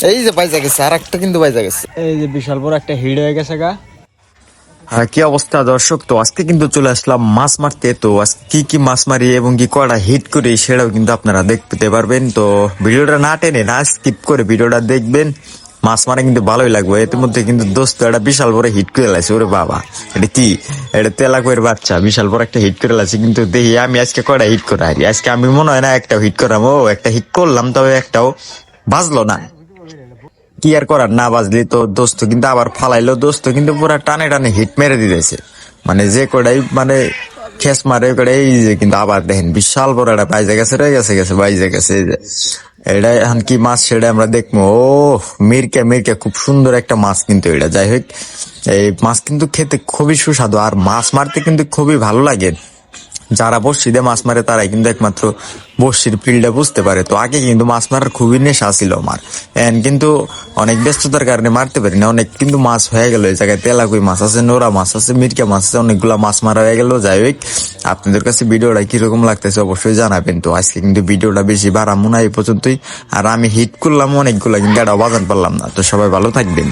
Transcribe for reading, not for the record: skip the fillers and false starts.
এই যে বাইজা গেছে, আর একটা কিন্তু বাইজা গেছে। এই যে বিশাল বড় একটা হিট হয়ে গেছে গা। হ্যাঁ, কি অবস্থা দর্শক? তো আজকে কিন্তু চলে আসলাম মাছ মারতে। তো আজকে কি কি মাছ মারি এবং কি কয়টা হিট করি সেটাও কিন্তু আপনারা দেখতে পারবেন। তো ভিডিওটা না টেনে না স্কিপ করে ভিডিওটা দেখবেন। মাছ মারা কিন্তু ভালোই লাগবে। এর মধ্যে কিন্তু দোস্ত একটা বিশাল বড় হিট করে লাগছে। ওরে বাবা, এটা কি? এটা তেলাকুয়ের বাচ্চা বিশাল বড় একটা হিট করে লাগছে। কিন্তু দেখি আমি আজকে কয়টা হিট করা হারি। আজকে আমি মনে হয় না একটা হিট করাম। ও একটা হিট করলাম, তবে একটাও বাজলো না। কি আর করার, না বাজলি তো দোস্ত কিন্তু আবার ফালাইলো। দোস্ত কিন্তু পুরা টানে টানে হিট মেরে দিতেছে, মানে যে কটাই মানে খেস মারে কটাই। এই যে কিন্তু আবার দেখেন বিশাল বড় একটা বাইজে গেছে, রয়ে গেছে গেছে বাইজে গেছে। এই যে এটা এখন কি মাছ সেটা আমরা দেখবো। ও মিরকে মিরকে খুব সুন্দর একটা মাছ কিন্তু এটা। যাই হোক, এই মাছ কিন্তু খেতে খুবই সুস্বাদু আর মাছ মারতে কিন্তু খুবই ভালো লাগে। যারা বড়শি দিয়ে মাছ মারে তারাই কিন্তু একমাত্র বড়শির ফিল্ডে বুঝতে পারে। তো আগে কিন্তু মাছ মারার খুবই নেশা ছিল আমার, কিন্তু অনেক ব্যস্ততার কারণে মারতে পারি না। অনেক কিন্তু মাছ হয়ে গেল এই জায়গায়। তেলাকুই মাছ আছে, নোরা মাছ আছে, মিরকা মাছ আছে, অনেকগুলা মাছ মারা হয়ে গেল। যাই হোক, আপনাদের কাছে ভিডিওটা কিরকম লাগতেছে অবশ্যই জানাবেন। তো আজকে কিন্তু ভিডিওটা বেশি বাড়াবো না, এই পর্যন্তই। আর আমি হিট করলাম অনেকগুলা, কিন্তু এটা বাজান পারলাম না। তো সবাই ভালো থাকবেন।